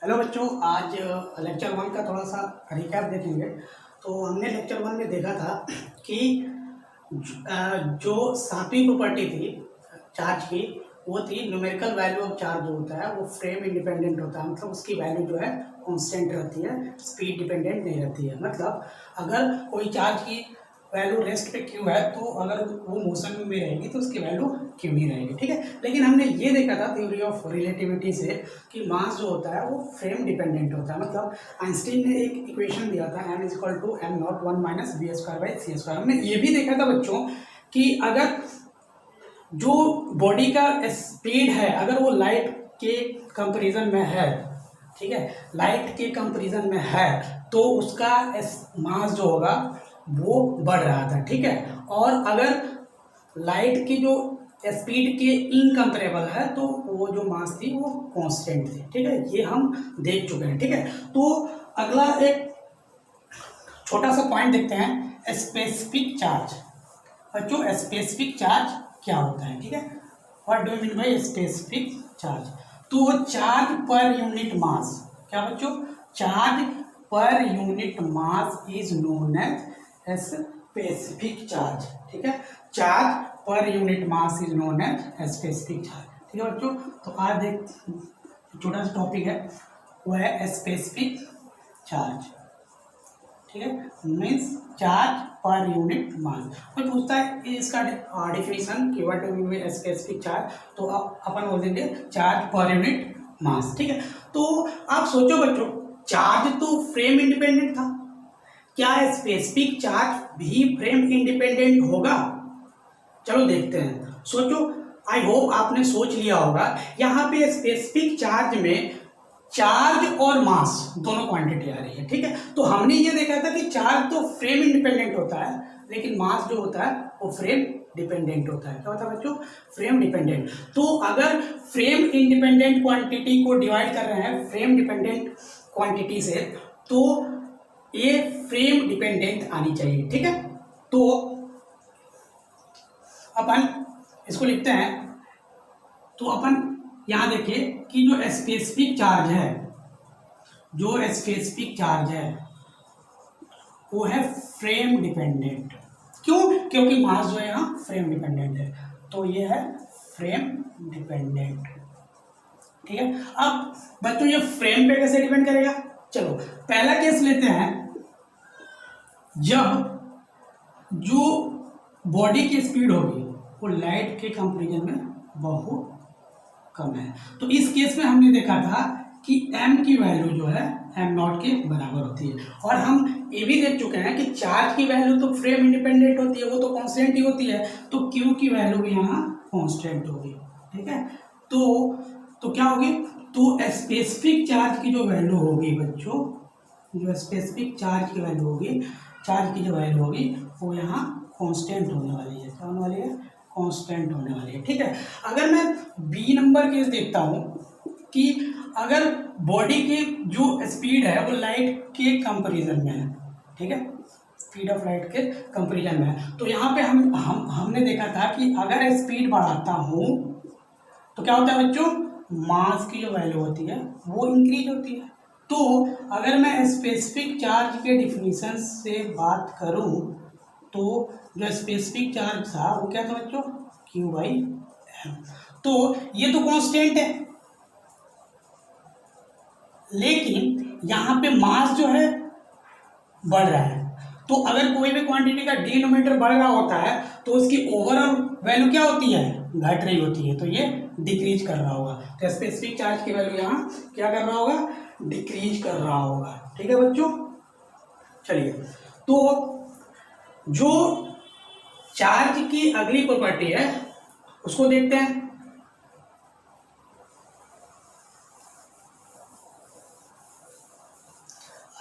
Hello बच्चों, आज lecture one का थोड़ा सा रिकैप देखेंगे। तो हमने लेक्चर वन में देखा था कि जो सातवीं प्रॉपर्टी थी चार्ज की, वो थी न्यूमेरिकल वैल्यू ऑफ चार्ज जो होता है वो फ्रेम इंडिपेंडेंट होता है। मतलब उसकी वैल्यू जो है कांस्टेंट रहती है, स्पीड डिपेंडेंट नहीं रहती है। मतलब अगर कोई चार्ज की वैल्यू रेस्ट पे क्यू है तो अगर वो मोशन में रहेगी तो उसकी वैल्यू क्यू ही रहेगी, ठीक है। लेकिन हमने ये देखा था थ्योरी ऑफ रिलेटिविटी से कि मास जो होता है वो फ्रेम डिपेंडेंट होता है। मतलब आइंस्टीन ने एक इक्वेशन दिया था m = m0 1 - v²/c²। हमने ये भी देखा था बच्चों कि अगर जो बॉडी का स्पीड है अगर वो लाइट के कंपैरिजन में है, ठीक है, लाइट के कंपैरिजन में है तो उसका मास जो होगा वो बढ़ रहा था, ठीक है। और अगर लाइट की जो स्पीड के इनकम्पेरेबल है तो वो जो मास थी वो कांस्टेंट थी, ठीक है। ये हम देख चुके हैं, ठीक है। तो अगला एक छोटा सा पॉइंट देखते हैं, स्पेसिफिक चार्ज। बच्चों स्पेसिफिक चार्ज क्या होता है, ठीक है। What do you mean by specific charge? तो वो चार्ज पर यूनिट मास, क्या बच्चों, charge per unit mass is known as specific charge, ठीक है। Charge per unit mass is known as specific charge, ठीक है बच्चों। तो आज एक छोटा सा टॉपिक है वो है स्पेसिफिक चार्ज, ठीक है। मीन्स चार्ज पर यूनिट मास। कोई पूछता है इसका डिफिनीशन कि what do you mean specific charge, तो अपन बोल देंगे चार्ज पर यूनिट मास, ठीक है। तो आप सोचो बच्चों, चार्ज तो फ्रेम इंडिपेंडेंट था, क्या स्पेसिफिक चार्ज भी फ्रेम इंडिपेंडेंट होगा? चलो देखते हैं, सोचो। आई होप आपने सोच लिया होगा। यहाँ पे स्पेसिफिक चार्ज में चार्ज और मास दोनों क्वांटिटी आ रही है, ठीक है। तो हमने ये देखा था कि चार्ज तो फ्रेम इंडिपेंडेंट होता है लेकिन मास जो होता है वो फ्रेम डिपेंडेंट होता है। क्या होता है बच्चों? Frame dependent. तो अगर फ्रेम इंडिपेंडेंट क्वांटिटी को डिवाइड कर रहे हैं फ्रेम डिपेंडेंट क्वांटिटी से तो ये फ्रेम डिपेंडेंट आनी चाहिए, ठीक है। तो अपन इसको लिखते हैं। तो अपन यहां देखिए कि जो स्पेसिफिक चार्ज है, जो स्पेसिफिक चार्ज है वो है फ्रेम डिपेंडेंट। क्यों? क्योंकि मास जो है यहाँ फ्रेम डिपेंडेंट है, तो ये है फ्रेम डिपेंडेंट, ठीक है। अब बच्चों ये फ्रेम पे कैसे डिपेंड करेगा? चलो पहला केस लेते हैं, जब जो बॉडी की स्पीड होगी वो लाइट के कंपैरिजन में बहुत कम है। तो इस केस में हमने देखा था कि m की वैल्यू जो है m0 के बराबर होती है। और हम ये भी देख चुके हैं कि चार्ज की वैल्यू तो फ्रेम इंडिपेंडेंट होती है, वो तो कांस्टेंट ही होती है, तो q की वैल्यू भी यहाँ कांस्टेंट होगी, ठीक है। तो क्या होगी? तो स्पेसिफिक चार्ज की जो वैल्यू होगी बच्चों, जो स्पेसिफिक चार्ज की वैल्यू होगी, चार्ज की जो वैल्यू होगी वो यहाँ कांस्टेंट होने वाली है। क्या होने वाली है? कांस्टेंट होने वाली है, ठीक है। अगर मैं बी नंबर केस देखता हूँ कि अगर बॉडी की जो स्पीड है वो लाइट के कंपैरिजन में है, ठीक है, स्पीड ऑफ लाइट के कंपैरिजन में है, तो यहाँ पे हमने देखा था कि अगर स्पीड बढ़ाता हूँ तो क्या होता है बच्चों? मास की जो वैल्यू होती है वो इंक्रीज होती है। तो अगर मैं स्पेसिफिक चार्ज के डिफिनीशन से बात करूं तो जो स्पेसिफिक चार्ज था वो क्या था बच्चों? Q/m। तो ये तो कांस्टेंट है, लेकिन यहाँ पे मास जो है बढ़ रहा है। तो अगर कोई भी क्वांटिटी का डिनोमिनेटर बढ़ रहा होता है तो उसकी ओवरऑल वैल्यू क्या होती है? घट रही होती है, तो ये डिक्रीज कर रहा होगा। तो स्पेसिफिक चार्ज की वैल्यू यहाँ क्या कर रहा होगा? डिक्रीज कर रहा होगा, ठीक है बच्चों। चलिए, तो जो चार्ज की अगली प्रॉपर्टी है उसको देखते हैं।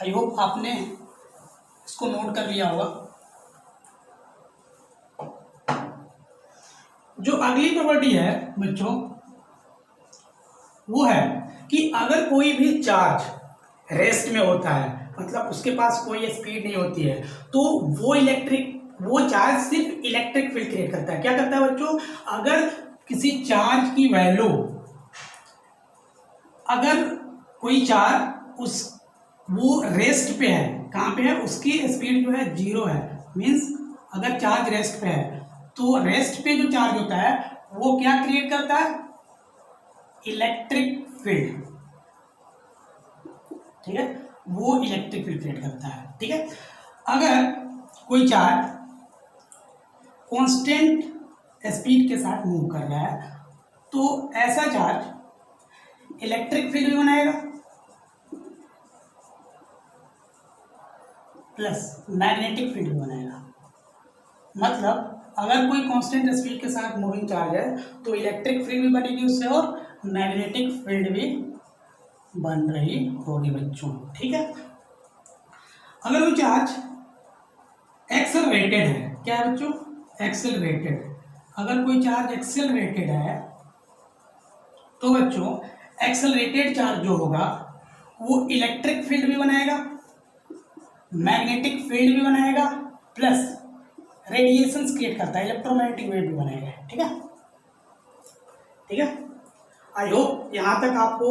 आई होप आपने इसको नोट कर लिया होगा। जो अगली प्रॉपर्टी है बच्चों वो है कि अगर कोई भी चार्ज रेस्ट में होता है, मतलब उसके पास कोई स्पीड नहीं होती है, तो वो चार्ज सिर्फ इलेक्ट्रिक फील्ड क्रिएट करता है। क्या करता है बच्चों? अगर किसी चार्ज की वैल्यू अगर कोई चार्ज उस वो रेस्ट पे है, कहाँ पे है, उसकी स्पीड जो है 0 है, मीन्स अगर चार्ज रेस्ट पे है तो रेस्ट पे जो चार्ज होता है वो क्या क्रिएट करता है, इलेक्ट्रिक फील्ड, ठीक है, वो इलेक्ट्रिक फील्ड क्रिएट करता है, ठीक है। अगर कोई चार्ज कांस्टेंट स्पीड के साथ मूव कर रहा है तो ऐसा चार्ज इलेक्ट्रिक फील्ड भी बनाएगा प्लस मैग्नेटिक फील्ड भी बनाएगा। मतलब अगर कोई कांस्टेंट स्पीड के साथ मूविंग चार्ज है तो इलेक्ट्रिक फील्ड भी बनेगी उससे और मैग्नेटिक फील्ड भी बन रही होगी बच्चों, ठीक है। अगर वो चार्ज एक्सेलरेटेड है, क्या है बच्चों, एक्सेलरेटेड, अगर कोई चार्ज एक्सेलरेटेड है तो बच्चों एक्सेलरेटेड चार्ज जो होगा वो इलेक्ट्रिक फील्ड भी बनाएगा, मैग्नेटिक फील्ड भी बनाएगा प्लस रेडिएशंस क्रिएट करता है, इलेक्ट्रोमैग्नेटिक वेव भी बनाएगा, ठीक है, ठीक है। आई होप यहाँ तक आपको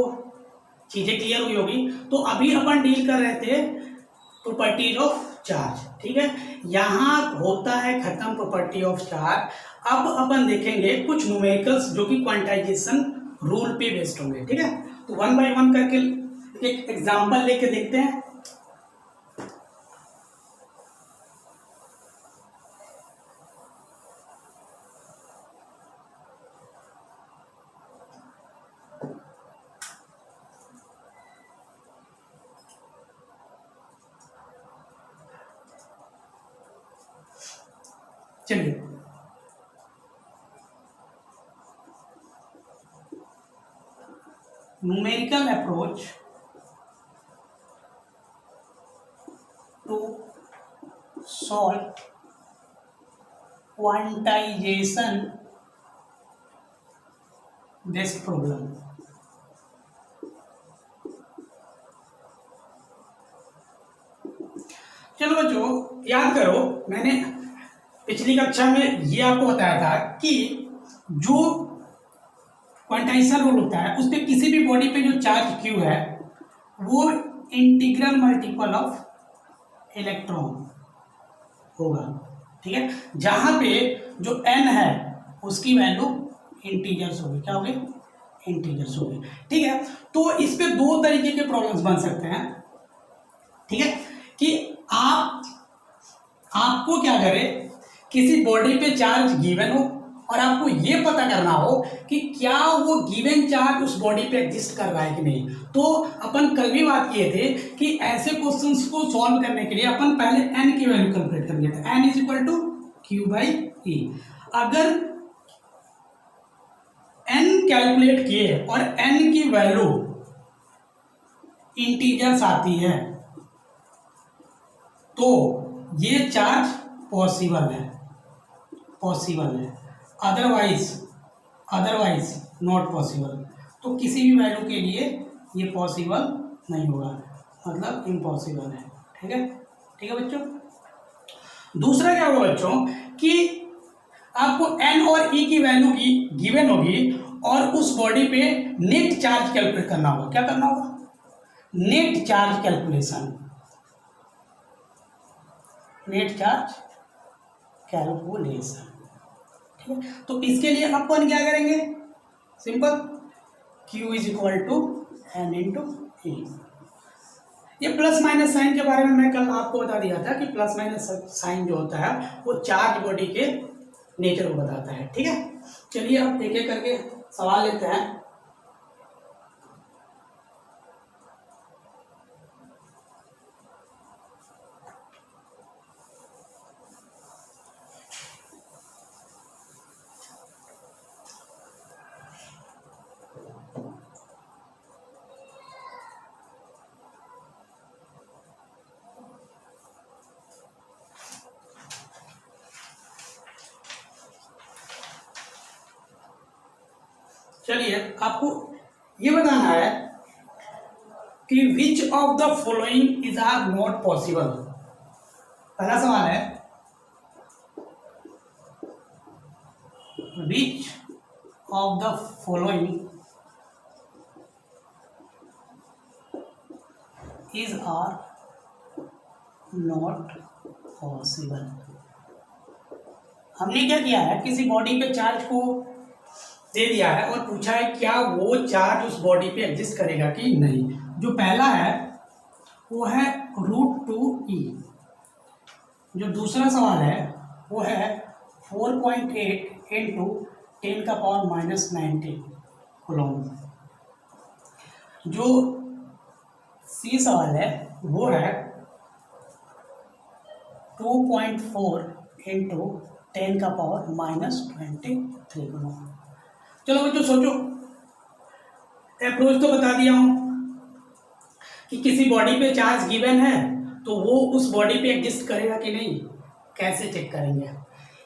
चीजें क्लियर हुई होगी। तो अभी अपन डील कर रहे थे प्रॉपर्टीज ऑफ चार्ज, ठीक है, यहाँ होता है खत्म प्रॉपर्टी ऑफ चार्ज। अब अपन देखेंगे कुछ न्यूमेरिकल्स जो कि क्वांटाइजेशन रूल पे बेस्ड होंगे, ठीक है। तो वन बाय वन करके एक एग्जांपल लेके देखते हैं। चलिए, numerical approach to solve quantization this problem। चलो बच्चों याद करो, मैंने पिछली कक्षा में ये आपको बताया था कि जो क्वांटाइजेशन रूल होता है उस पर किसी भी बॉडी पे जो चार्ज क्यू है वो इंटीग्रल मल्टीपल ऑफ इलेक्ट्रॉन होगा, ठीक है, जहां पे जो एन है उसकी वैल्यू इंटीजर्स होगी, क्या होगी, इंटीजर्स होगी, ठीक है। तो इस पे दो तरीके के प्रॉब्लम्स बन सकते हैं, ठीक है, कि आपको क्या करे, किसी बॉडी पे चार्ज गिवन हो और आपको ये पता करना हो कि क्या वो गिवन चार्ज उस बॉडी पे एग्जिस्ट कर रहा है कि नहीं। तो अपन कल भी बात किए थे कि ऐसे क्वेश्चंस को सॉल्व करने के लिए अपन पहले n की वैल्यू कैलकुलेट करेंगे, तो n is equal to Q by E. अगर n कैलकुलेट किए और n की वैल्यू इंटीजर्स आती है तो ये चार्ज पॉसिबल है, पॉसिबल है, अदरवाइज नॉट पॉसिबल। तो किसी भी वैल्यू के लिए ये पॉसिबल नहीं होगा, मतलब इम्पॉसिबल है, ठीक है, ठीक है बच्चों। दूसरा क्या होगा बच्चों कि आपको n और e की वैल्यू की गिवन होगी और उस बॉडी पे नेट चार्ज कैलकुलेट करना होगा, क्या करना होगा, net charge calculation, net charge calculation, ठीक है। तो इसके लिए अपन क्या करेंगे, simple, Q is equal to N into E. ये प्लस माइनस साइन के बारे में मैं कल आपको बता दिया था कि प्लस माइनस साइन जो होता है वो चार्ज बॉडी के नेचर को बताता है, ठीक है। चलिए अब एक एक करके सवाल लेते हैं। चलिए आपको ये बताना है कि which of the following is are not possible. पहला सवाल है which of the following is are not possible. हमने क्या किया है, किसी बॉडी पे चार्ज को दे दिया है और पूछा है क्या वो चार्ज उस बॉडी पे एग्जिस्ट करेगा कि नहीं। जो पहला है वो है √2e। जो दूसरा सवाल है वो है 4.8 इंटू 10⁻⁻19 कूलम। जो सी सवाल है वो है 2.4 इंटू 10⁻⁻23 कूलम। चलो बच्चों सोचो, अप्रोच तो बता दिया हूं कि किसी बॉडी पे चार्ज गिवन है तो वो उस बॉडी पे एग्जिस्ट करेगा कि नहीं, कैसे चेक करेंगे।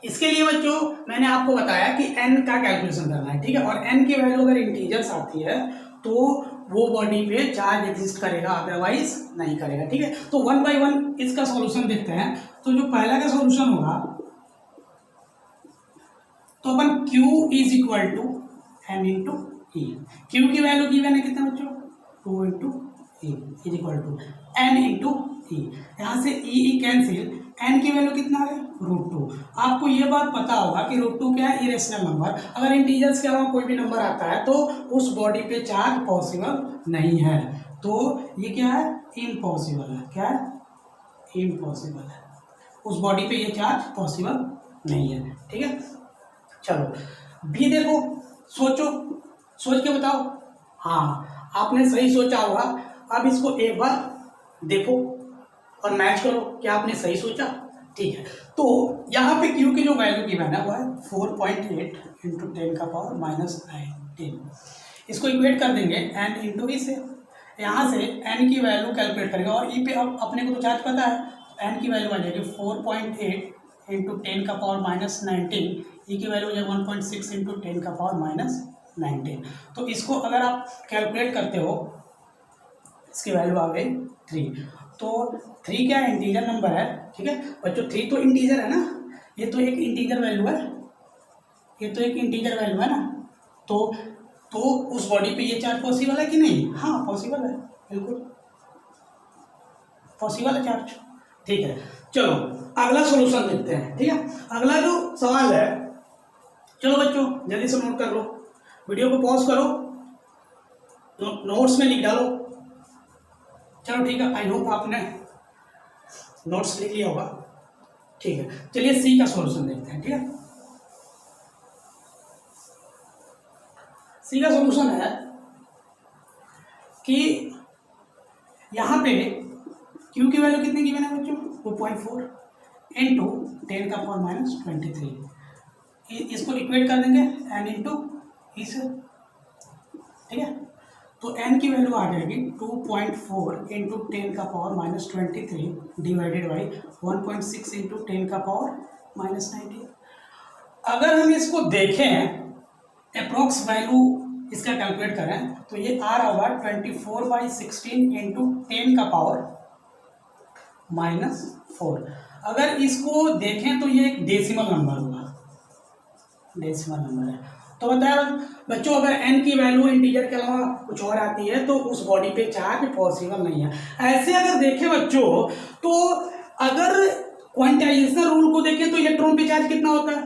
इसके लिए बच्चों मैंने आपको बताया कि n का कैलकुलेशन करना है, ठीक है। और n की वैल्यू अगर इंटीजर्स आती है तो वो बॉडी पे चार्ज एग्जिस्ट करेगा, अदरवाइज नहीं करेगा, ठीक है। तो 1 बाय 1 इसका सॉल्यूशन देखते हैं। तो जो पहला का सॉल्यूशन होगा तो अपन Q is equal to m into E. Q की वैल्यू गिवन है कितना बच्चों, 2 into E is equal to n into E. यहाँ से ई कैंसिल, n की वैल्यू कितना है √2। आपको ये बात पता होगा कि √2 क्या है, इरेशनल नंबर। अगर इंटीजर्स के अलावा कोई भी नंबर आता है तो उस बॉडी पे चार्ज पॉसिबल नहीं है। तो ये क्या है, इम्पॉसिबल है। क्या है, इम्पॉसिबल है, उस बॉडी पे ये चार्ज पॉसिबल नहीं है, ठीक है। चलो बी देखो, सोचो, सोच के बताओ। हाँ आपने सही सोचा होगा। अब इसको एक बार देखो और मैच करो, क्या आपने सही सोचा, ठीक है। तो यहाँ पे Q की जो वैल्यू गिवन है वो है 4.8 इंटू 10⁻⁻19। इसको इक्वेट कर देंगे n इंटू ई से। यहाँ से n की वैल्यू कैलकुलेट करेंगे और ई पे अब अपने को तो चार्ज पता है, n की वैल्यू आ जाएगी 4.8 इंटू 10⁻⁻19। ई की वैल्यू हो जाएगी 1.6 इंटू 10⁻⁻19। तो इसको अगर आप कैलकुलेट करते हो, इसकी वैल्यू आ गई 3। तो 3 क्या है, इंटीजर नंबर है, ठीक है बच्चों। 3 तो इंटीजर है ना, ये तो एक इंटीजर वैल्यू है, ये तो एक इंटीजर वैल्यू है ना। तो उस बॉडी पे ये चार्ज पॉसिबल है कि नहीं, हाँ पॉसिबल है, बिल्कुल पॉसिबल है चार्ज, ठीक है। चलो अगला सॉल्यूशन देखते हैं, ठीक है। अगला जो सवाल है, चलो बच्चों जल्दी से नोट कर लो, वीडियो को पॉज करो, नोट्स में लिख डालो। चलो ठीक है, आई होप आपने नोट्स लिख लिया होगा, ठीक है। चलिए सी का सॉल्यूशन देखते हैं, ठीक है। सी का सॉल्यूशन है कि यहाँ पे Q की वैल्यू कितनी गिवन है बच्चों, 2.4 इंटू 10⁻⁻23। इसको इक्वेट कर देंगे n इंटू ई से, ठीक है। तो n की वैल्यू आ जाएगी 2.4 इंटू 10⁻⁻23 डिवाइडेड बाई 1.6 इंटू 10⁻⁻19। अगर हम इसको देखें, अप्रोक्स वैल्यू इसका कैलकुलेट करें तो ये आ रहा होगा 24/16 इंटू 10⁻⁻4। अगर इसको देखें तो ये एक डेसिमल नंबर होगा, डेसिमल नंबर है। तो बताया बच्चों, अगर n की वैल्यू इंटीजर के अलावा कुछ और आती है तो उस बॉडी पे चार्ज पॉसिबल नहीं है। ऐसे अगर देखें बच्चों, तो अगर क्वांटाइजेशन रूल को देखें तो इलेक्ट्रॉन पे चार्ज कितना होता है,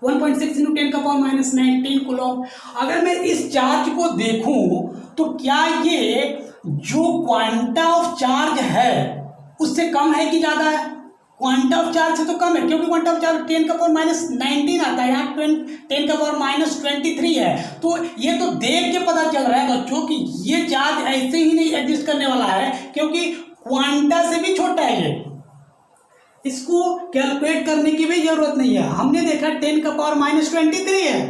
1.6 इंटू 10⁻⁻19 कूलम। अगर मैं इस चार्ज को देखूं तो क्या ये जो क्वांटा ऑफ चार्ज है उससे कम है कि ज्यादा है, क्वांटा ऑफ चार्ज से तो कम है, क्योंकि क्वांटा ऑफ चार्ज 10⁻⁻19 आता है, यहाँ 10⁻⁻23 है। तो ये तो देख के पता चल रहा है बच्चों कि ये चार्ज ऐसे ही नहीं एग्जिस्ट करने वाला है, क्योंकि क्वांटा से भी छोटा है ये। इसको कैलकुलेट करने की भी जरूरत नहीं है, हमने देखा 10⁻⁻23 है,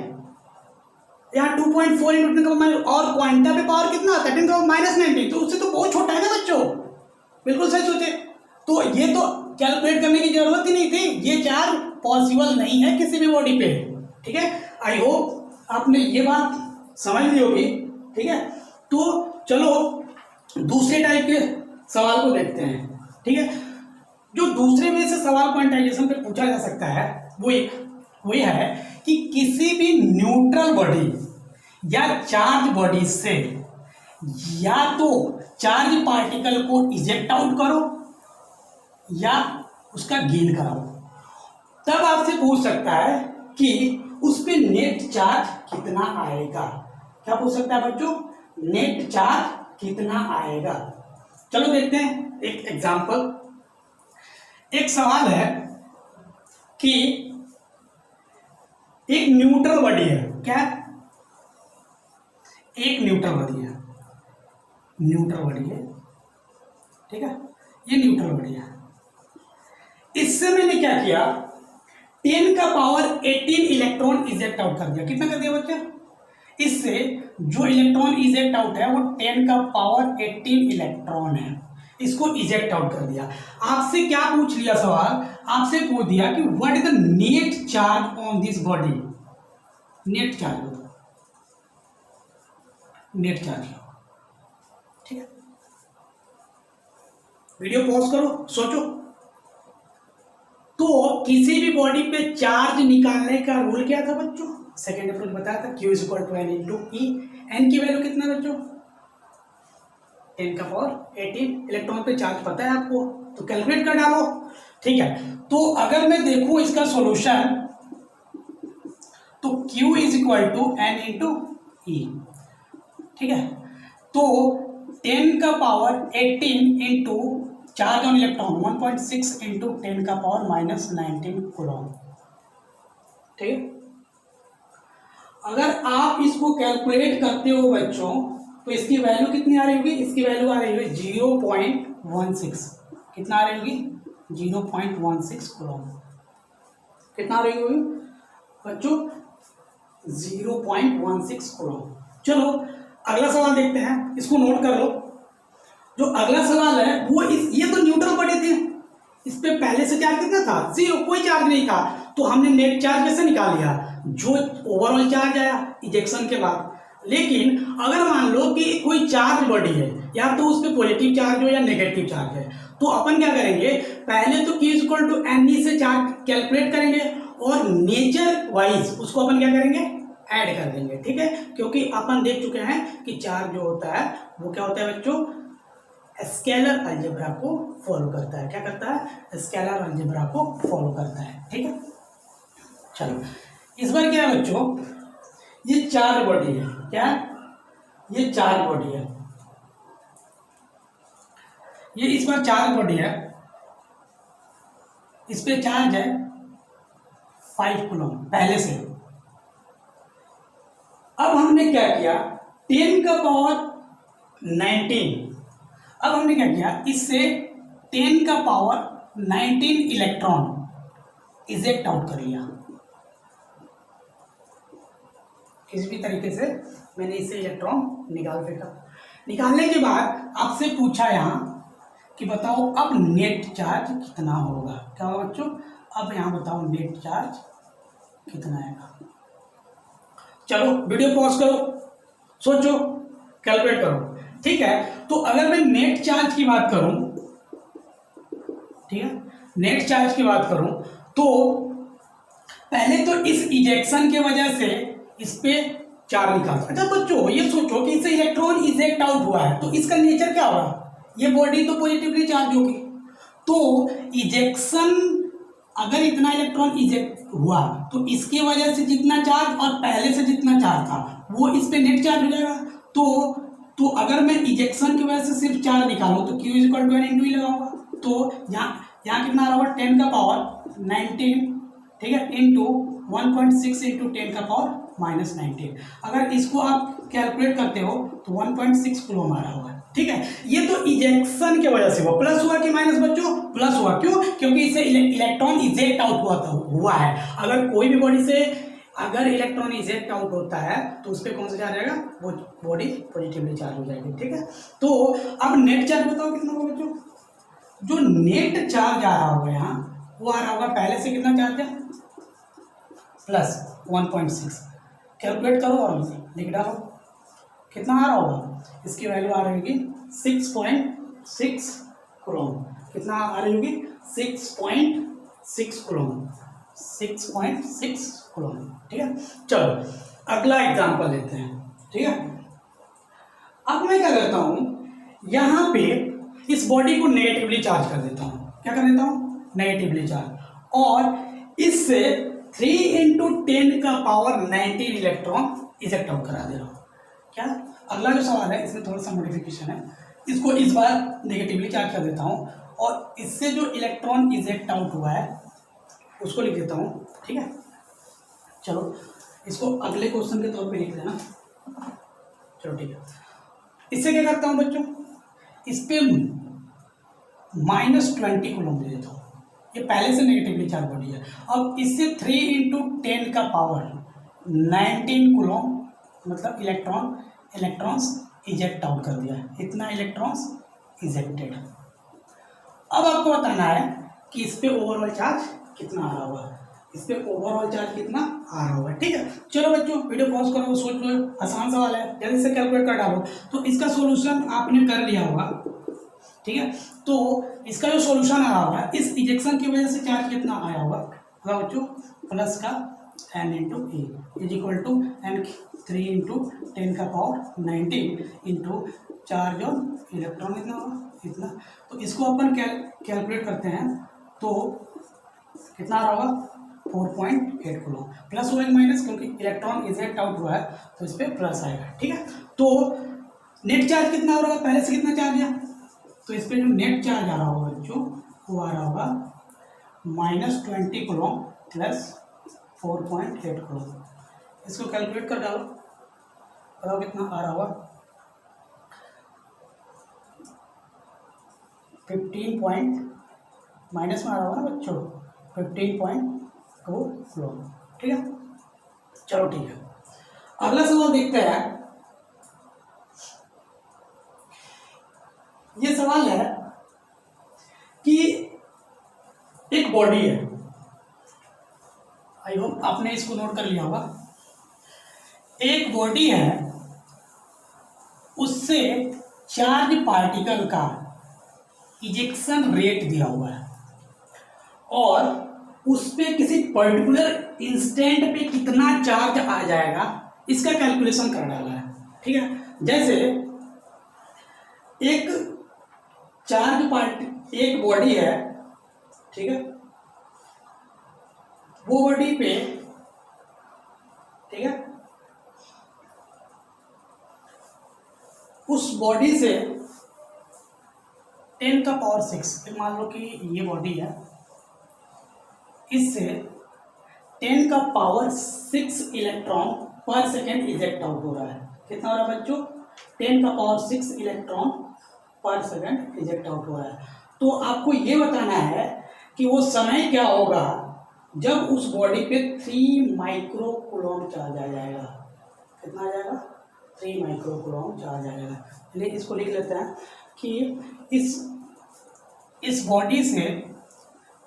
यहाँ 2.4 इंटू 10⁻, और क्वांटा पे पावर कितना आता है 10⁻⁻19, तो उससे तो बहुत छोटा है ना बच्चों, बिल्कुल सही सोचे। तो ये तो कैलकुलेट करने की जरूरत ही नहीं थी, ये चार्ज पॉसिबल नहीं है किसी भी बॉडी पे, ठीक है। आई होप आपने ये बात समझ ली होगी, ठीक है। तो चलो दूसरे टाइप के सवाल को देखते हैं, ठीक है। जो दूसरे में से सवाल क्वांटाइजेशन पे पूछा जा सकता है वो ये है कि किसी भी न्यूट्रल बॉडी या चार्ज बॉडी से या तो चार्ज पार्टिकल को इजेक्ट आउट करो या उसका गेन कराओ, तब आपसे पूछ सकता है कि उस पे नेट चार्ज कितना आएगा। क्या पूछ सकता है बच्चों? नेट चार्ज कितना आएगा। चलो देखते हैं एक एग्जांपल। एक सवाल है कि एक न्यूट्रल बॉडी है। क्या? एक न्यूट्रल बॉडी है, न्यूट्रल बॉडी है, ठीक है, ये न्यूट्रल बॉडी है। इससे मैंने क्या किया, 10 का पावर 18 इलेक्ट्रॉन इजेक्ट आउट कर दिया। कितना कर दिया बच्चे? इससे जो इलेक्ट्रॉन इजेक्ट आउट है वो 10 का पावर 18 इलेक्ट्रॉन है, इसको इजेक्ट आउट कर दिया। आपसे क्या पूछ लिया सवाल? आपसे पूछ दिया कि what is the net charge on this body. Net charge बताओ, नेट चार्ज, ठीक है। वीडियो पॉज करो, सोचो। तो किसी भी बॉडी पे चार्ज निकालने का रूल क्या था बच्चों? सेकेंड अप्रोच बताया था, Q equal to N into e. N की वैल्यू कितना बच्चों? 10 का पावर 18 इलेक्ट्रॉन पे चार्ज पता है आपको, तो कैलकुलेट कर डालो, ठीक है। तो अगर मैं देखूं इसका सॉल्यूशन, तो Q is equal to N into E, ठीक है। तो 10 का power 18 into charge on electron 1.6 into 10 का पावर माइनस 19 कूलॉम, ठीक है। अगर आप इसको कैलकुलेट करते हो बच्चों, तो इसकी वैल्यू कितनी आ रही होगी? इसकी वैल्यू आ रही होगी 0.16। कितना आ रही होगी? 0.16 कूलॉम। कितना आ रही होगी बच्चों? 0.16 कूलॉम। चलो अगला सवाल देखते हैं, इसको नोट कर लो। जो अगला सवाल है वो ये तो न्यूट्रल बॉडी थी, इस पे पहले से चार्ज कितना था? 0, कोई चार्ज नहीं था। तो हमने नेट चार्ज कैसे निकाल लिया? जो ओवरऑल चार्ज आया इजेक्शन के बाद। लेकिन अगर मान लो कि कोई चार्ज बॉडी है, या तो उस पर पॉजिटिव चार्ज हो या नेगेटिव चार्ज है, तो अपन क्या करेंगे, पहले तो Q इक्वल टू NE से चार्ज कैलकुलेट करेंगे और नेचर वाइज उसको अपन क्या करेंगे, ऐड कर देंगे, ठीक है। क्योंकि अपन देख चुके हैं कि चार्ज जो होता है वो क्या होता है बच्चों, स्केलर अलजेब्रा को फॉलो करता है। क्या करता है? स्केलर अलजेब्रा को फॉलो करता है, ठीक है। चलो इस बार क्या है बच्चों, ये चार्ज बॉडी है। क्या? ये चार्ज बॉडी है, ये इस बार चार्ज बॉडी है, इस पे चार्ज है 5 कूलम पहले से। अब हमने क्या किया, 10 का पावर 19, अब हमने क्या किया, इससे 10 का पावर 19 इलेक्ट्रॉन इजेक्ट आउट कर लिया। किसी भी तरीके से मैंने इससे इलेक्ट्रॉन निकाल फेंका। निकालने के बाद आपसे पूछा यहाँ कि बताओ अब नेट चार्ज कितना होगा। क्या होगा बच्चों? अब यहाँ बताओ नेट चार्ज कितना आएगा। चलो वीडियो पॉज करो, सोचो, कैलकुलेट करो, ठीक है। तो अगर मैं नेट चार्ज की बात करूं, ठीक है, नेट चार्ज की बात करूं, तो पहले तो इस इजेक्शन के वजह से इस पे चार्ज निकालता। अच्छा बच्चों ये सोचो कि इससे इलेक्ट्रॉन इजेक्ट आउट हुआ है, तो इसका नेचर क्या होगा, ये बॉडी तो पॉजिटिवली चार्ज होगी। तो इजेक्शन, अगर इतना इलेक्ट्रॉन इजेक्ट हुआ तो इसकी वजह से जितना चार्ज और पहले से जितना चार्ज था वो इस पे नेट चार्ज हो जाएगा। तो अगर मैं इजेक्शन की वजह से सिर्फ चार्ज निकालूं तो Q equal to N into E लगाऊंगा। तो यहाँ कितना आ रहा होगा, 10 का पावर 19, ठीक है, इंटू 1.6 इंटू 10 का पावर माइनस 19। अगर इसको आप कैलकुलेट करते हो तो 1.6 कूलम आ रहा होगा, ठीक है। ये तो इजेक्शन के वजह से हुआ, प्लस हुआ कि माइनस बच्चों? प्लस हुआ। क्यों? क्योंकि इससे इलेक्ट्रॉन इजेक्ट आउट हुआ है। अगर कोई भी बॉडी से अगर इलेक्ट्रॉन इजेक्ट आउट होता है तो उस पर कौन सा चार्ज आएगा, वो बॉडी पॉजिटिवली चार्ज हो जाएगी, ठीक है। तो अब नेट चार्ज बताओ कितना होगा बच्चों? जो नेट चार्ज आ रहा होगा यहाँ, वो आ रहा होगा पहले से कितना चार्ज है, प्लस 1.6। कैलकुलेट करो और लिख डालो कितना आ रहा होगा। इसकी वैल्यू आ रही होगी 6.6 कूलम। कितना आ रही होगी? 6.6 कूलम, 6.6 कूलम, ठीक है। चलो अगला एग्जांपल लेते हैं, ठीक है। अब मैं क्या करता हूं, यहाँ पे इस बॉडी को नेगेटिवली चार्ज कर देता हूँ। क्या कर देता हूँ? Negatively charge. और इससे 3 × 10⁻19 इलेक्ट्रॉन इजेक्ट आउट करा दे रहा हूँ। क्या? अगला जो सवाल है इसमें थोड़ा सा मॉडिफिकेशन है, इसको इस बार नेगेटिवली चार्ज कर देता हूँ और इससे जो इलेक्ट्रॉन इजेक्ट आउट हुआ है उसको लिख देता हूँ। ठीक है, चलो इसको अगले क्वेश्चन के तौर पे लिख देना। चलो ठीक है, इससे क्या करता हूँ बच्चों, इस पे -20 कूलम दे देता हूँ। ये पहले से नेगेटिवली चार्ज बॉडी है। अब इससे 3 × 10⁻19 कूलम मतलब इलेक्ट्रॉन्स इजेक्ट आउट कर दिया है। इतना इलेक्ट्रॉन्स इजेक्टेड। अब आपको बताना है कि इस पे ओवरऑल चार्ज कितना आ रहा होगा। इस पे ओवरऑल चार्ज कितना आ रहा होगा। ठीक है, चलो बच्चों वीडियो पॉज करो, सोच लो, आसान सवाल है, जल्दी से कैलकुलेट कर डालो। तो इसका सॉल्यूशन आपने कर लिया होगा। ठीक है, तो इसका जो सॉल्यूशन आया होगा, इस इजेक्शन की वजह से चार्ज कितना आया होगा बच्चों, प्लस का n × e is equal to n 3 × 10⁻19 into charge और इलेक्ट्रॉन कितना होगा, इतना। तो इसको अपन कैलकुलेट करते हैं तो कितना आ रहा होगा, 4.8 कूलम। प्लस होगा माइनस, क्योंकि इलेक्ट्रॉन इजेक्ट आउट हुआ है तो इस पर प्लस आएगा। ठीक है, तो नेट चार्ज कितना हो रहा होगा, पहले से कितना चार्ज है, तो इस पर जो नेट चार्ज आ रहा होगा बच्चों वो आ रहा होगा -20 कूलम प्लस 4.8 कूलम। इसको कैलकुलेट कर डालो, बताओ कितना आ रहा होगा, 15 माइनस में आ रहा होगा ना बच्चों, 15.2 कूलम। ठीक है, चलो ठीक है, अगला सवाल देखते हैं। ये सवाल है कि एक बॉडी है, आई होप आपने इसको नोट कर लिया होगा। एक बॉडी है, उससे चार्ज पार्टिकल का इजेक्शन रेट दिया हुआ है और उस पे किसी पर्टिकुलर इंस्टेंट पे कितना चार्ज आ जाएगा इसका कैलकुलेशन कर डाला है। ठीक है, जैसे एक बॉडी है, ठीक है, वो बॉडी पे, ठीक है, उस बॉडी से 10⁻6 मान लो कि ये बॉडी है, इससे 10⁻6 इलेक्ट्रॉन पर सेकेंड इजेक्ट आउट हो रहा है। कितना हो रहा है बच्चों, 10⁻6 इलेक्ट्रॉन पर सेकेंड इजेक्ट आउट हो रहा है। तो आपको ये बताना है कि वो समय क्या होगा जब उस बॉडी पे 3 माइक्रो कूलम चार्ज आ जाएगा। कितना आ जाएगा, 3 माइक्रो कूलम चार्ज आ जाएगा। चलिए इसको लिख लेते हैं कि इस बॉडी से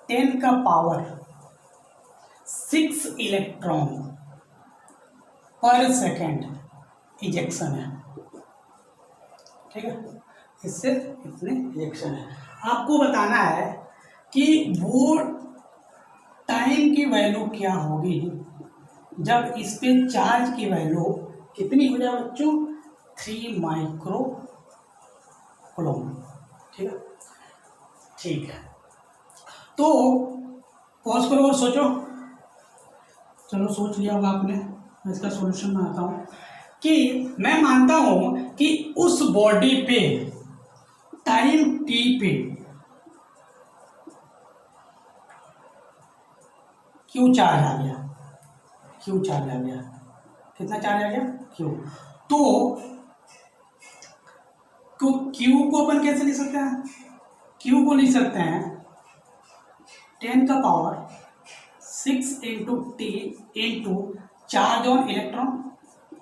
10⁻6 इलेक्ट्रॉन पर सेकेंड इजेक्शन है। ठीक है, इससे इतने इजेक्शन है। आपको बताना है कि वो टाइम की वैल्यू क्या होगी जब इस पे चार्ज की वैल्यू कितनी हो जाए बच्चों, 3 माइक्रो कूलम। ठीक है, ठीक है, तो पॉज करो और सोचो। चलो सोच लिया होगा आपने, मैं इसका सॉल्यूशन बनाता हूँ कि मैं मानता हूँ कि उस बॉडी पे टाइम टी पे क्यू चार्ज आ गया, क्यू चार्ज आ गया। कितना चार्ज आ गया, क्यू। तो क्यू को अपन कैसे लिख सकते हैं, क्यू को लिख सकते हैं 10⁻6 into T into charge on electron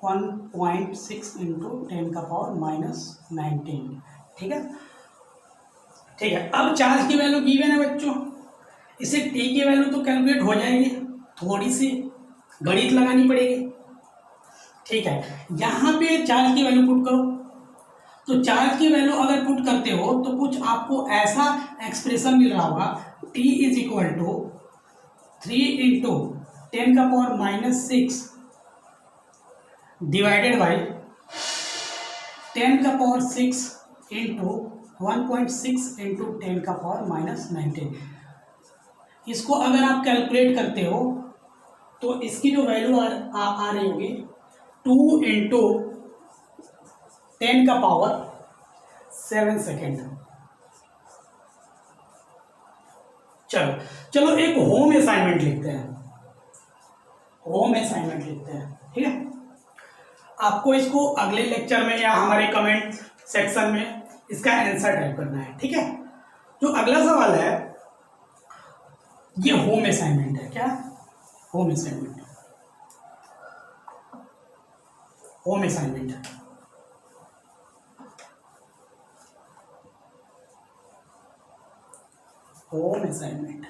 1.6 into 10⁻⁻19। ठीक है, ठीक है। अब चार्ज की वैल्यू गिवन है बच्चों, इसे टी की वैल्यू तो कैलकुलेट हो जाएगी, थोड़ी सी गणित लगानी पड़ेगी। ठीक है, यहाँ पे चार्ज की वैल्यू पुट करो। तो चार्ज की वैल्यू अगर पुट करते हो तो कुछ आपको ऐसा एक्सप्रेशन मिल रहा होगा, T is equal to 3 into 10⁻⁻6 divided by 10⁻6 into 1.6 into 10⁻⁻19। इसको अगर आप कैलकुलेट करते हो तो इसकी जो वैल्यू आ रही होगी 2 इंटू 10⁻7 सेकेंड। चलो चलो एक होम असाइनमेंट लिखते हैं, होम असाइनमेंट लिखते हैं, ठीक है। आपको इसको अगले लेक्चर में या हमारे कमेंट सेक्शन में इसका आंसर टाइप करना है, ठीक है। जो अगला सवाल है ये होम असाइनमेंट है। क्या? होम असाइनमेंट, होम असाइनमेंट है। होम असाइनमेंट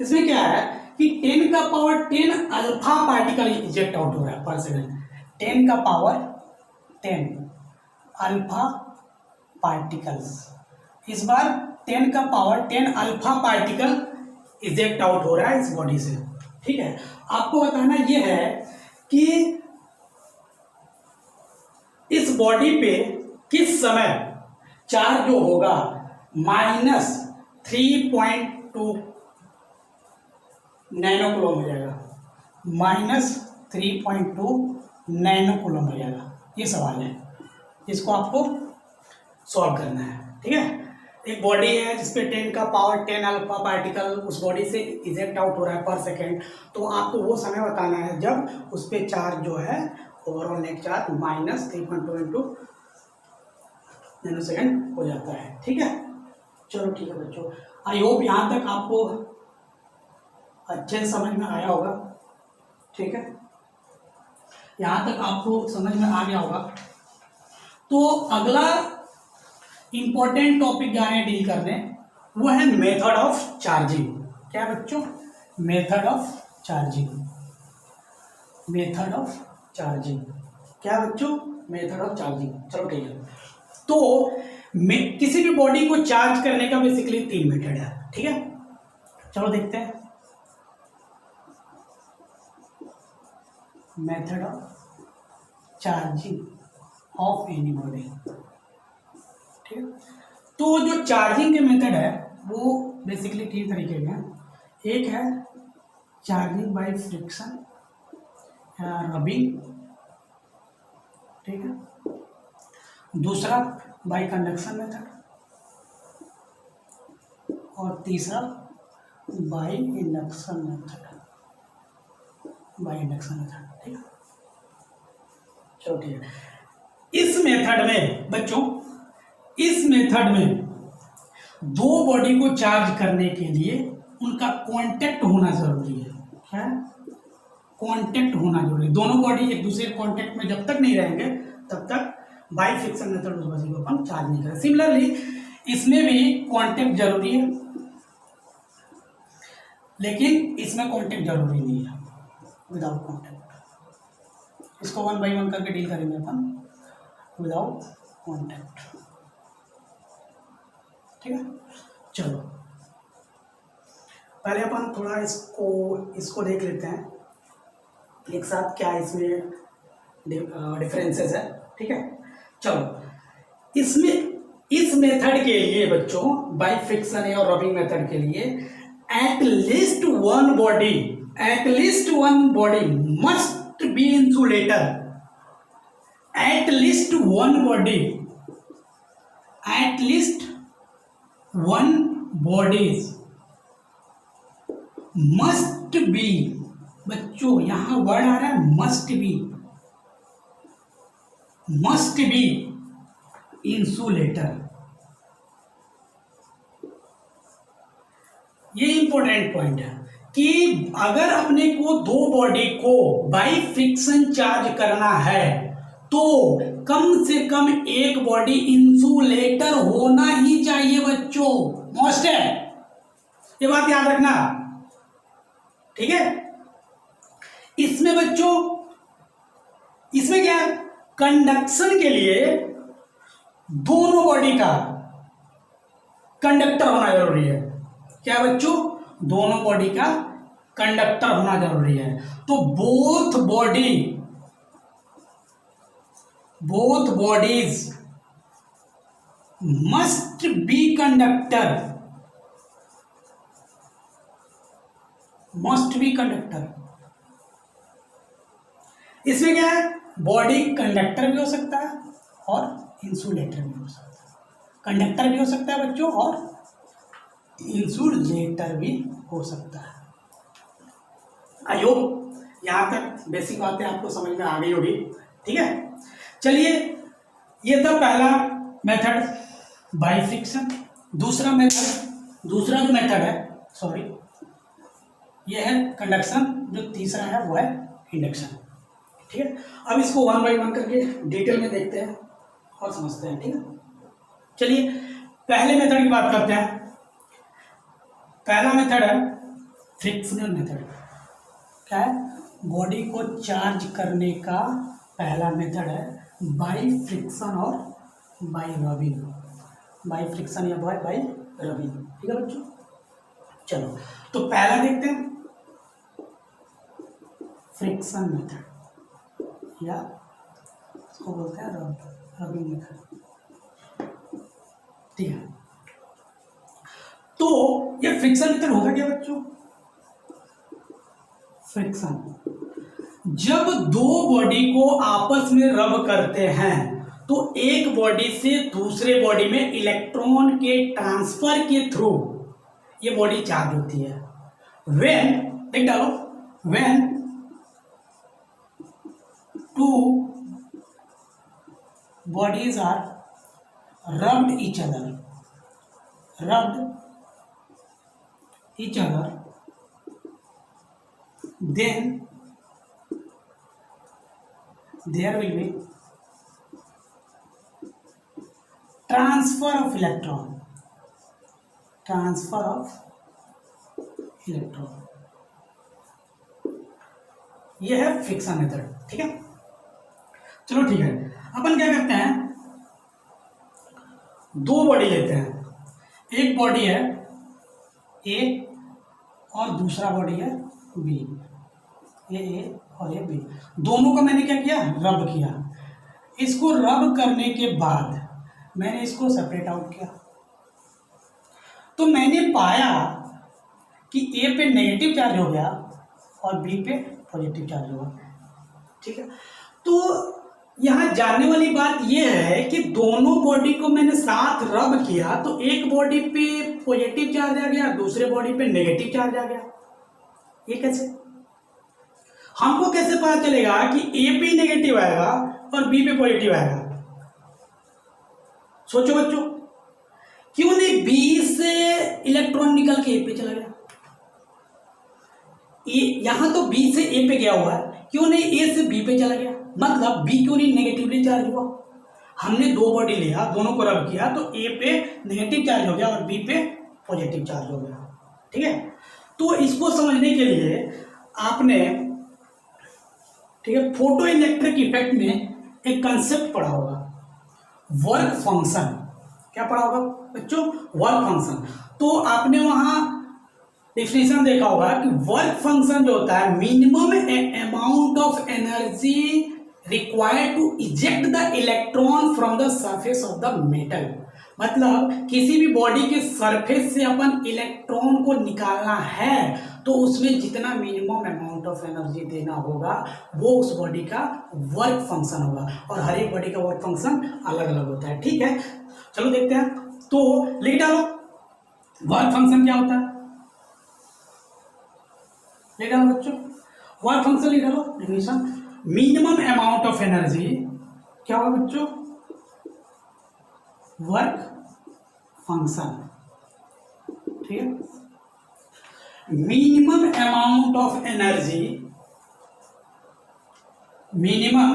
इसमें क्या है कि 10⁻10 अल्फा पार्टिकल इजेक्ट आउट हो रहा है पर सेकंड। 10⁻10 अल्फा पार्टिकल्स, इस बार 10⁻10 अल्फा पार्टिकल इजेक्ट आउट हो रहा है इस बॉडी से, ठीक है। आपको बताना यह है कि इस बॉडी पे किस समय चार्ज जो होगा -3.2 नैनो कूलम हो जाएगा, -3.2 नैनो कूलम हो जाएगा। ये सवाल है, इसको आपको सॉल्व करना है, ठीक है। एक बॉडी है जिसपे 10⁻10 अल्फा पार्टिकल उस बॉडी से इजेक्ट आउट हो रहा है पर सेकेंड, तो आपको वो समय बताना है जब उस पर चार्ज जो है overall net charge -3.2 into nano second हो जाता है, ठीक है। चलो ठीक है बच्चों, आई होप यहाँ तक आपको अच्छे से समझ में आया होगा, ठीक है। यहाँ तक आपको समझ में आ गया होगा। तो अगला इंपॉर्टेंट टॉपिक जा रहे हैं डील करने, वो है मेथड ऑफ चार्जिंग। क्या बच्चों? Method of charging. Method of charging क्या बच्चों? Method of charging. चलो ठीक है। तो किसी भी बॉडी को चार्ज करने का बेसिकली 3 मेथड है, ठीक है। चलो देखते हैं method of charging of any body, ठीक है। तो जो चार्जिंग के मेथड है वो बेसिकली 3 तरीके के हैं। एक है चार्जिंग बाय फ्रिक्शन या रबिंग, ठीक है। दूसरा बाय कंडक्शन मेथड और तीसरा by induction method, by induction method, ठीक है। चलो ठीक है। इस मेथड में बच्चों, इस मेथड में दो बॉडी को चार्ज करने के लिए उनका कांटेक्ट होना जरूरी है। क्या? कांटेक्ट होना जरूरी है। दोनों बॉडी एक दूसरे कांटेक्ट में जब तक नहीं रहेंगे तब तक बाय फ्रिक्शन मेथड उस बॉडी को अपन चार्ज नहीं करें। सिमिलरली इसमें भी कांटेक्ट जरूरी है, लेकिन इसमें कांटेक्ट जरूरी नहीं है, विदाउट कांटेक्ट। इसको 1 बाय 1 करके डील करेंगे अपन विदाउट कांटेक्ट, ठीक है। चलो पहले अपन थोड़ा इसको देख लेते हैं एक साथ, क्या इसमें डिफरेंसेस है, ठीक है। चलो इसमें इस मेथड के लिए बच्चों, बाय फ्रिक्शन और रबिंग मेथड के लिए at least one body must be insulator. At least one bodies must be, बच्चों यहां वर्ड आ रहा है मस्ट बी इंसुलेटर। ये इंपॉर्टेंट पॉइंट है कि अगर अपने को दो बॉडी को बाय फ्रिक्शन चार्ज करना है तो कम से कम एक बॉडी इंसुलेटर होना ही चाहिए बच्चों, मोस्ट है, ये बात याद रखना, ठीक है। इसमें बच्चों, इसमें क्या है, कंडक्शन के लिए दोनों बॉडी का कंडक्टर होना जरूरी है। क्या बच्चों? दोनों बॉडी का कंडक्टर होना जरूरी है। तो both bodies must be conductor, must be conductor. इसमें क्या है, बॉडी कंडक्टर भी हो सकता है और इंसुलेटर भी हो सकता है। कंडक्टर भी हो सकता है बच्चों और इंसुलेटर भी हो सकता है। आई होप यहां तक बेसिक बातें आपको समझ में आ गई होगी। ठीक है, चलिए ये था पहला मेथड बाय फ्रिक्शन। दूसरा जो मेथड है, सॉरी, ये है कंडक्शन। जो तीसरा है वो है इंडक्शन। ठीक है, अब इसको वन बाय वन करके डिटेल में देखते हैं और समझते हैं। ठीक है, चलिए पहले मेथड की बात करते हैं। पहला मेथड है फ्रिक्शनल मेथड। क्या है? बॉडी को चार्ज करने का पहला मेथड है बाय फ्रिक्शन और बाय रबिंग। बाय फ्रिक्शन या बाय रबिंग। ठीक है बच्चों, चलो तो पहला देखते हैं फ्रिक्शन मेथड या इसको बोलते हैं रबिंग मेथड। ठीक है, तो ये फ्रिक्शन मेथड होगा क्या बच्चों? फ्रिक्शन, जब दो बॉडी को आपस में रब करते हैं तो एक बॉडी से दूसरे बॉडी में इलेक्ट्रॉन के ट्रांसफर के थ्रू ये बॉडी चार्ज होती है। व्हेन, देख डालो, when two bodies are rubbed each other, then there will be transfer of electron, यह है फ्रिक्शन मेथड। ठीक है, चलो ठीक है, अपन क्या करते हैं, दो बॉडी लेते हैं। एक बॉडी है ए और दूसरा बॉडी है बी। ए और ए बी, दोनों को मैंने क्या किया, रब किया। इसको रब करने के बाद मैंने इसको सेपरेट आउट किया, तो मैंने पाया कि ए पे नेगेटिव चार्ज हो गया और बी पे पॉजिटिव चार्ज हुआ। ठीक है, तो यहाँ जानने वाली बात यह है कि दोनों बॉडी को मैंने साथ रब किया तो एक बॉडी पे पॉजिटिव चार्ज आ गया, दूसरे बॉडी पे नेगेटिव चार्ज आ गया। ये कैसे? हमको कैसे पता चलेगा कि ए पे नेगेटिव आएगा और बी पे पॉजिटिव आएगा? सोचो बच्चों, क्यों नहीं बी से इलेक्ट्रॉन निकल के ए पे चला गया? यहां तो बी से ए पे गया हुआ है, क्यों नहीं ए से बी पे चला गया? मतलब बी क्यों नहीं नेगेटिवली चार्ज हुआ? हमने दो बॉडी लिया, दोनों को रब किया तो ए पे नेगेटिव चार्ज हो गया और बी पे पॉजिटिव चार्ज हो गया। ठीक है, तो इसको समझने के लिए आपने, ठीक है, फोटो इलेक्ट्रिक इफेक्ट में एक कंसेप्ट पढ़ा होगा, वर्क फंक्शन। क्या पढ़ा होगा बच्चों? Work function. तो आपने वहां डिफिनेशन देखा होगा कि वर्क फंक्शन जो होता है, minimum amount of energy required to eject the electron from the surface of the metal. मतलब किसी भी बॉडी के सरफेस से अपन इलेक्ट्रॉन को निकालना है तो उसमें जितना मिनिमम अमाउंट ऑफ एनर्जी देना होगा वो उस बॉडी का वर्क फंक्शन होगा, और हर एक बॉडी का वर्क फंक्शन अलग अलग होता है। ठीक है, चलो देखते हैं। तो लिख डालो वर्क फंक्शन क्या होता है, लिख डालो बच्चों, वर्क फंक्शन लिख डालो। Definition, minimum amount of energy क्या होगा बच्चों? Work function. ठीक है, minimum amount of energy, minimum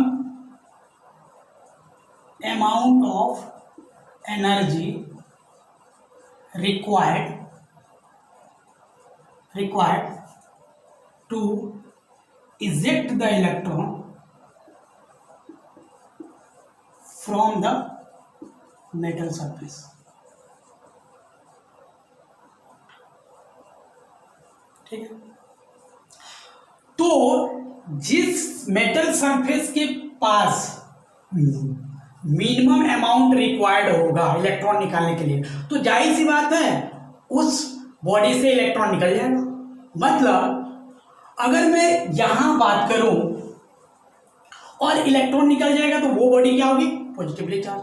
amount of energy required to eject the electron from the metal surface. ठीक है, तो जिस मेटल सरफेस के पास मिनिमम अमाउंट रिक्वायर्ड होगा इलेक्ट्रॉन निकालने के लिए, तो जाहिर सी बात है उस बॉडी से इलेक्ट्रॉन निकल जाएगा। मतलब अगर मैं यहां बात करूं और इलेक्ट्रॉन निकल जाएगा तो वो बॉडी क्या होगी, पॉजिटिवली चार्ज।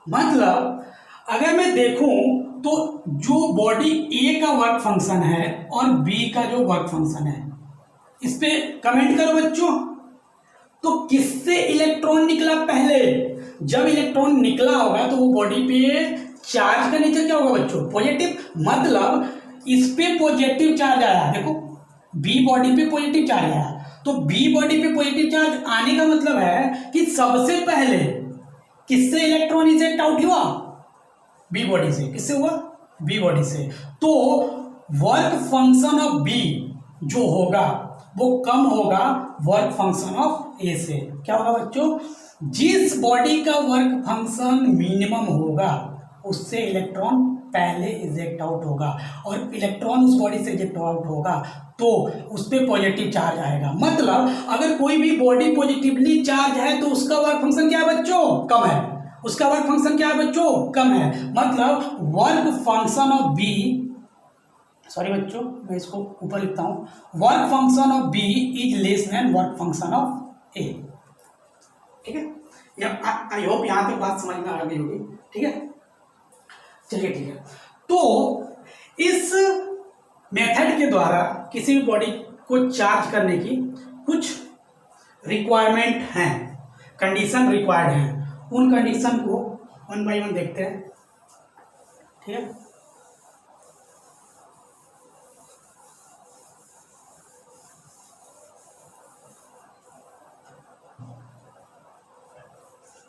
मतलब अगर मैं देखूं तो जो बॉडी ए का वर्क फंक्शन है और बी का जो वर्क फंक्शन है, इस पे कमेंट करो बच्चों। तो किससे इलेक्ट्रॉन निकला पहले, जब इलेक्ट्रॉन निकला होगा तो वो बॉडी पे चार्ज का नेचर क्या होगा बच्चों, पॉजिटिव। मतलब इस पे पॉजिटिव चार्ज आया, देखो बी बॉडी पे पॉजिटिव चार्ज आया, तो बी बॉडी पे पॉजिटिव चार्ज आने का मतलब है कि सबसे पहले किससे इलेक्ट्रॉन इजेक्ट आउट हुआ, बी बॉडी से। किससे हुआ, बी बॉडी से। तो वर्क फंक्शन ऑफ बी जो होगा वो कम होगा वर्क फंक्शन ऑफ ए से। क्या होगा बच्चों, जिस बॉडी का वर्क फंक्शन मिनिमम होगा उससे इलेक्ट्रॉन पहले इजेक्ट आउट होगा, और इलेक्ट्रॉन उस बॉडी से इजेक्ट आउट होगा तो उस पर पॉजिटिव चार्ज आएगा। मतलब अगर कोई भी बॉडी पॉजिटिवली चार्ज है तो उसका वर्क फंक्शन क्या है बच्चों, कम है। उसका वर्क फंक्शन क्या है बच्चों, कम है। मतलब work function of B, sorry बच्चों मैं इसको ऊपर लिखता हूं, work function of B is less than work function of A. ठीक है, आई होप यहां तक बात समझ में आ गई होगी। ठीक है, चलिए ठीक है। तो इस मेथड के द्वारा किसी भी बॉडी को चार्ज करने की कुछ रिक्वायरमेंट हैं, कंडीशन रिक्वायर्ड हैं। उन कंडीशन को वन बाय वन देखते हैं। ठीक है,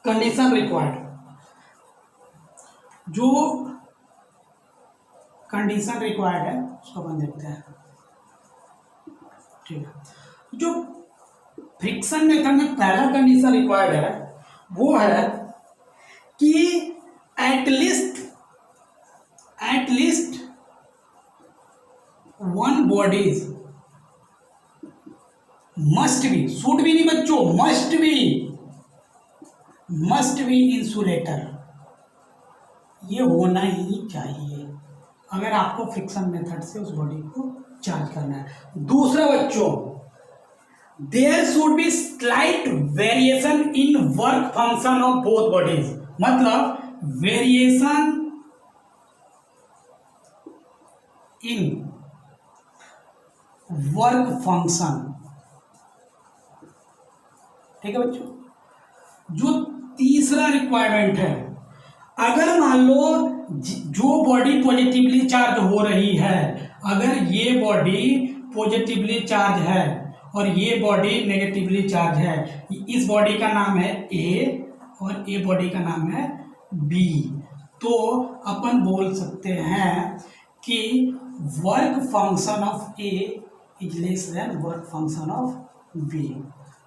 कंडीशन रिक्वायर्ड, जो कंडीशन रिक्वायर्ड है उसको अपन देखते हैं। ठीक है, जो फ्रिक्शन मेथड में पहला कंडीशन रिक्वायर्ड है वो है कि at least one bodies must be, suit भी नहीं बच्चों, मस्ट बी इंसुलेटर। ये होना ही चाहिए अगर आपको फ्रिक्शन मेथड से उस बॉडी को चार्ज करना है। दूसरा बच्चों, there should be slight variation in work function of both bodies. मतलब वेरिएशन इन वर्क फंक्शन। ठीक है बच्चों, जो तीसरा रिक्वायरमेंट है, अगर मान लो जो बॉडी पॉजिटिवली चार्ज हो रही है, अगर ये बॉडी पॉजिटिवली चार्ज है और ये बॉडी नेगेटिवली चार्ज है, इस बॉडी का नाम है ए और ए बॉडी का नाम है बी, तो अपन बोल सकते हैं कि work function of A is less than work function of B.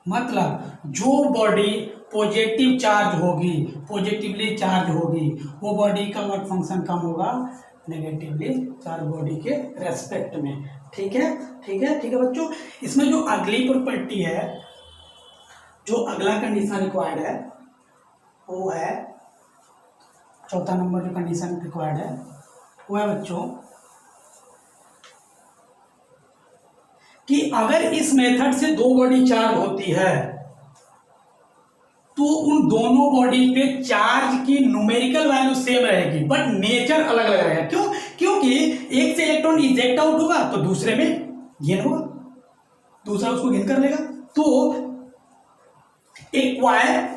मतलब जो बॉडी पॉजिटिव चार्ज होगी, पॉजिटिवली चार्ज होगी, वो बॉडी का वर्क फंक्शन कम होगा नेगेटिवली चार्ज बॉडी के रेस्पेक्ट में। ठीक है, ठीक है, ठीक है बच्चों। इसमें जो अगली प्रॉपर्टी है, जो अगला कंडीशन रिक्वायर्ड है वो है, चौथा नंबर जो कंडीशन रिक्वायर्ड है वो है बच्चों कि अगर इस मेथड से दो बॉडी चार्ज होती है तो उन दोनों बॉडी पे चार्ज की न्यूमेरिकल वैल्यू सेम रहेगी बट नेचर अलग अलग रहेगा। क्यों? क्योंकि एक से इलेक्ट्रॉन इजेक्ट आउट होगा तो दूसरे में गेन होगा, दूसरा उसको गेन कर लेगा। तो acquire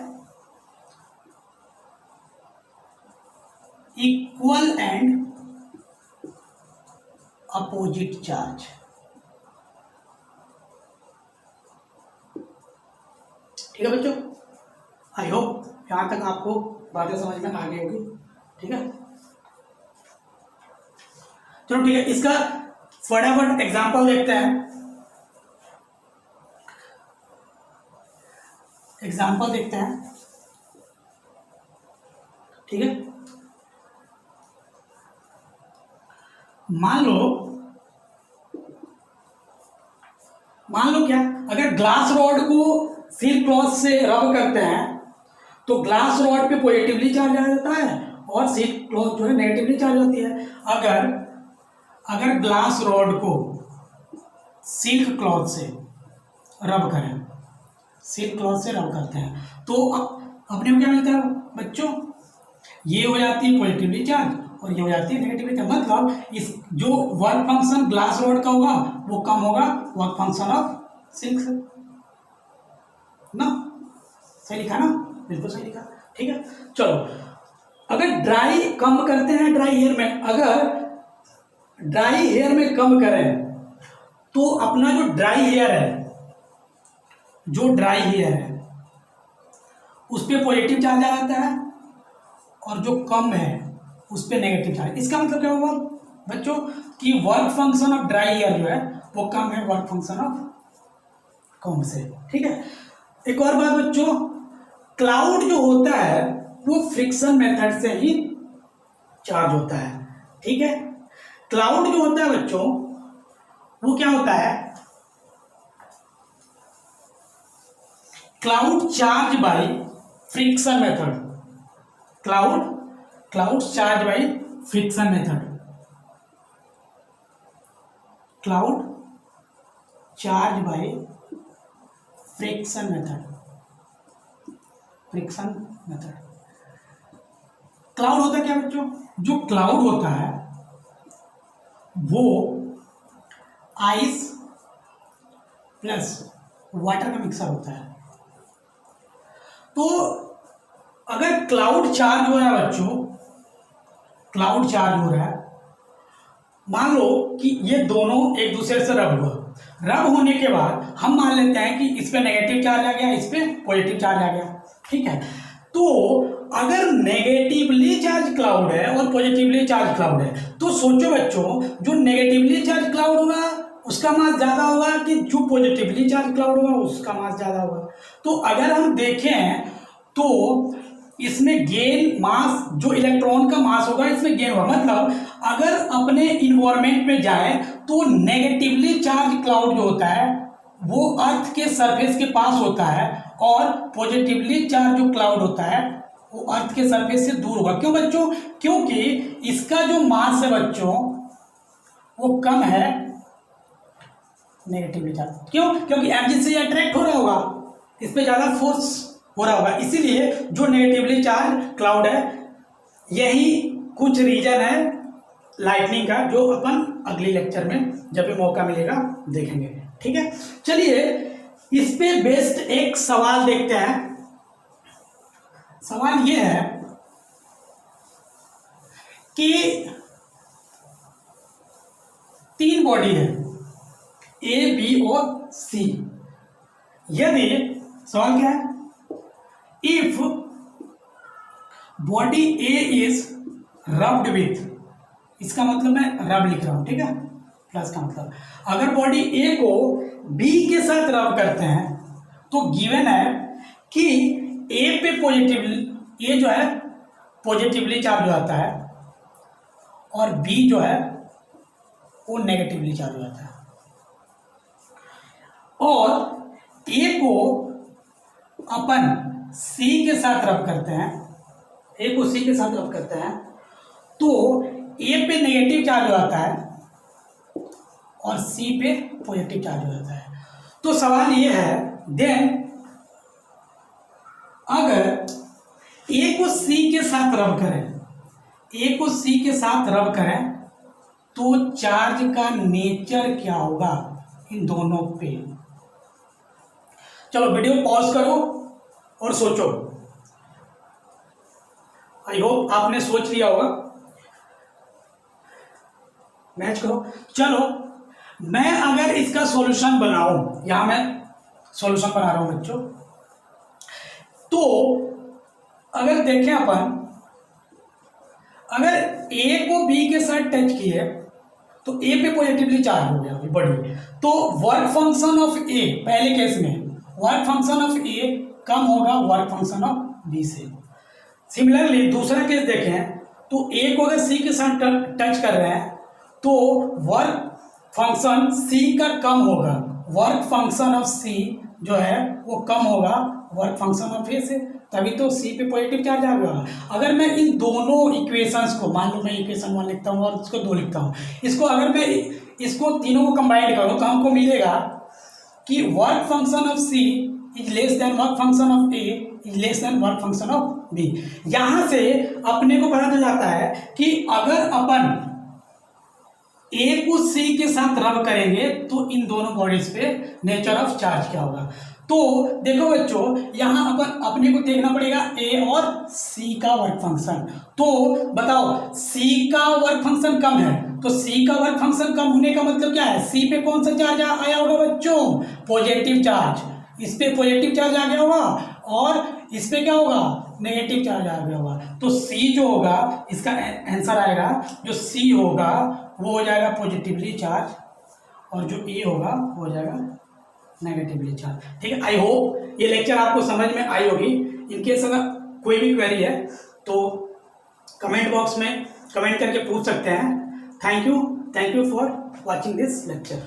equal and opposite charge. ठीक है बच्चों, आई होप यहां तक आपको बातें समझ में आ गई होगी। ठीक है, चलो ठीक है, इसका फटाफट एग्जांपल देखते हैं। एग्जांपल देखते हैं। ठीक है, मान लो क्या, अगर ग्लास रॉड को सिल्क क्लॉथ से रब करते हैं तो ग्लास रॉड पे पॉजिटिवली चार्ज आ जाता है और सिल्क क्लॉथ जो है नेगेटिवली चार्ज होती है। अगर ग्लास रॉड को सिल्क क्लॉथ से रब करें, सिल्क क्लॉथ से रब करते हैं तो अपने को क्या मिलता है बच्चों, ये हो जाती है पॉजिटिवली चार्ज और ये हो जाती है नेगेटिवली चार्ज। मतलब इस जो वर्क फंक्शन ग्लास रॉड का होगा वो कम होगा वर्क फंक्शन ऑफ सिल्क से ना। सही लिखा ना, बिल्कुल सही लिखा। ठीक है, चलो अगर ड्राई कम करते हैं ड्राई हेयर में, अगर ड्राई हेयर में कम करें तो अपना जो ड्राई हेयर है, जो ड्राई हेयर है उस पर पॉजिटिव चार्ज आ जाता है और जो कम है उस पर नेगेटिव चार्ज। इसका मतलब क्या होगा बच्चों कि work function of dry hair जो है वो कम है वर्क फंक्शन ऑफ कम से। ठीक है, एक और बात बच्चों, क्लाउड जो होता है वो फ्रिक्शन मेथड से ही चार्ज होता है। ठीक है, क्लाउड जो होता है बच्चों वो क्या होता है, cloud charge by friction method, cloud charge by friction method, cloud charge by friction method, friction method. Cloud होता है क्या बच्चों, जो क्लाउड होता है वो आइस प्लस वाटर का मिक्सर होता है। तो अगर क्लाउड चार्ज हो रहा है बच्चों, क्लाउड चार्ज हो रहा है, मान लो कि ये दोनों एक दूसरे से रब हुआ, रब होने के बाद हम मान लेते हैं कि इस पे नेगेटिव चार्ज आ गया, इस पे पॉजिटिव चार्ज आ गया। ठीक है, तो अगर नेगेटिवली चार्ज क्लाउड है और पॉजिटिवली चार्ज क्लाउड है तो सोचो बच्चों, जो नेगेटिवली चार्ज क्लाउड होगा उसका मास ज्यादा होगा कि जो पॉजिटिवली चार्ज क्लाउड होगा उसका मास ज्यादा होगा। तो अगर हम देखें तो इसमें गेन मास, जो इलेक्ट्रॉन का मास होगा इसमें गेन होगा। मतलब अगर अपने इन्वायरमेंट में जाए तो नेगेटिवली चार्ज क्लाउड जो होता है वो अर्थ के सरफेस के पास होता है और पॉजिटिवली चार्ज जो क्लाउड होता है वो अर्थ के सरफेस से दूर होगा। क्यों बच्चों, क्योंकि इसका जो मास है बच्चों वो कम है नेगेटिवली चार्ज। क्यों, क्योंकि एनर्जी से अट्रैक्ट हो रहा होगा, इस पे ज्यादा फोर्स हो रहा होगा, इसीलिए जो नेगेटिवली चार्ज क्लाउड है। यही कुछ रीजन है लाइटनिंग का जो अपन अगले लेक्चर में जब भी मौका मिलेगा देखेंगे। ठीक है, चलिए इस पे बेस्ड एक सवाल देखते हैं। सवाल ये है कि 3 बॉडी है ए, बी और सी। यदि सवाल क्या है, if body A is rubbed with, इसका मतलब मैं रब लिख रहा हूं, ठीक है, प्लस का मतलब अगर बॉडी ए को बी के साथ रब करते हैं तो गिवन है कि ए पे पॉजिटिव, ए जो है पॉजिटिवली चार्ज हो जाता है और बी जो है वो नेगेटिवली चार्ज हो जाता है, और ए को अपन सी के साथ रब करते हैं, ए को सी के साथ रब करते हैं तो ए पे नेगेटिव चार्ज हो जाता है और सी पे पॉजिटिव चार्ज हो जाता है। तो सवाल ये है, देन अगर ए को सी के साथ रब करें, ए को सी के साथ रब करें तो चार्ज का नेचर क्या होगा इन दोनों पे। चलो वीडियो पॉज करो और सोचो। आई होप आपने सोच लिया होगा, मैच करो। चलो मैं अगर इसका सॉल्यूशन बनाऊं, यहां मैं सॉल्यूशन बना रहा हूं बच्चों, तो अगर देखें अपन, अगर ए को बी के साथ टच किए तो ए पे पॉजिटिवली चार्ज हो गया बड़ी, तो वर्क फंक्शन ऑफ ए पहले केस में वर्क फंक्शन ऑफ ए कम होगा वर्क फंक्शन ऑफ बी से। सिमिलरली दूसरा केस देखें तो ए को अगर सी के साथ टच कर रहे हैं तो वर्क फंक्शन सी का कम होगा, वर्क फंक्शन ऑफ सी जो है वो कम होगा वर्क फंक्शन ऑफ ए से, तभी तो सी पे पॉजिटिव चार्ज आ गया। अगर मैं इन दोनों इक्वेशंस को, मान लो मैं इक्वेशन 1 लिखता हूँ और इसको 2 लिखता हूँ, इसको अगर मैं इसको तीनों को कंबाइन करूँ तो हमको मिलेगा कि work function of C is less than work function of A is less than work function of B. यहां से अपने को पता चल जाता है कि अगर अपन ए को सी के साथ रब करेंगे तो इन दोनों बॉडीज पे नेचर ऑफ चार्ज क्या होगा। तो देखो बच्चों, यहां अपन अपने को देखना पड़ेगा ए और सी का वर्क फंक्शन। तो बताओ सी का वर्क फंक्शन कम है, तो सी का वर्क फंक्शन कम होने का मतलब क्या है, सी पे कौन सा चार्ज आया होगा बच्चों, पॉजिटिव चार्ज। इस पे पॉजिटिव चार्ज आ गया होगा और इस पे क्या होगा, नेगेटिव चार्ज आ गया होगा। तो सी जो होगा इसका आंसर आएगा, जो सी होगा वो हो जाएगा पॉजिटिवली चार्ज और जो ए होगा वो हो जाएगा नेगेटिवली चार्ज। ठीक है, आई होप ये लेक्चर आपको समझ में आई होगी। इनकेस अगर कोई भी क्वेरी है तो कमेंट बॉक्स में कमेंट करके पूछ सकते हैं। Thank you for watching this lecture.